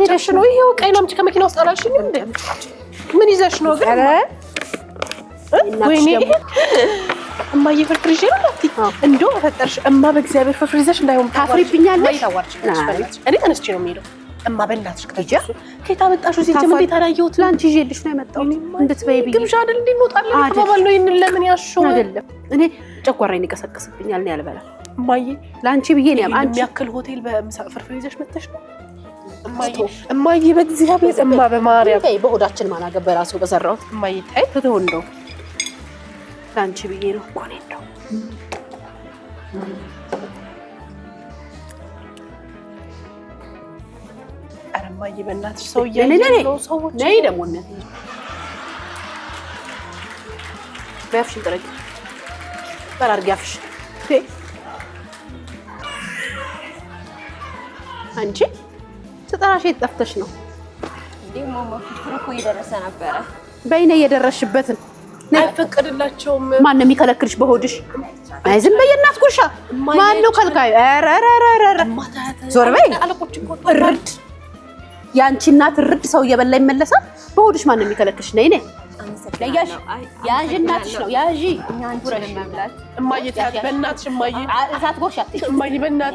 ሄደሽ ነው? ይሄው ቀይ ነው። ከመኪና ውስጥ አላልሽኝ እንዴ? ምን ይዘሽ ነው ግን? ኧረ ወይኔ እማዬ ፍርፍር ይዤ ነው ማለት እንደው ፈጠርሽ እማ በእግዚአብሔር ፍርፍር ይዘሽ እንዳይሆን ታፍሪብኛለሽ። እኔ ተነስቼ ነው የምሄደው። እማ በእናትሽ ከጃ ከታ መጣሽው ሲጀምር እንዴት አላየሁት? ላንቺ ይዤልሽ ነው የመጣው እንድትበይ ብዬ ግብዣ አይደል እንዴ? እንወጣለን ተባባል ነው። ይሄን ለምን ያሽው አይደለም እኔ ጨጓራዬን ይቀሰቅስብኛል ነው ያልበላ እማዬ ላንቺ ብዬ ነው። አንቺ ያክል ሆቴል በምሳ ፍርፍር ይዘሽ መጥተሽ ነው እማዬ በእግዚአብሔር እማ በማርያም ተይ። በሆዳችን ማን አገበራ ሰው በሰራሁት እማዬ ታይ ተተው እንደው ላንቺ ብዬ ነው እኮ ነው እንደው ኧረ እማዬ በእናትሽ ሰው እያየን ነው። ሰዎች ነይ ደግሞ እናት በያፍሽን ጥረጊ በራርጊ አፍሽ አንቺ ተጠራሽ የጠፍተሽ ነው ደግሞ ፍርፍር እኮ እየደረሰ ነበረ። በይነ እየደረስሽበትን አይፈቀድላቸውም። ማን ነው የሚከለክልሽ? በሆድሽ አይ ዝም በይ እናት ጉርሻ። ማን ነው ከልካዩ? ኧረ ዞር በይ። እርድ ያንቺ እናት እርድ ሰው እየበላ ይመለሳል። በሆድሽ ማን ነው የሚከለክልሽ? ነይ ነይ ለያሽ ያዥ እናትሽ ነው ያዥ። እኛ አንቺ መብላት እማዬ በእናትሽ እማዬ እሳት ጎርሻ እማዬ በእናትሽ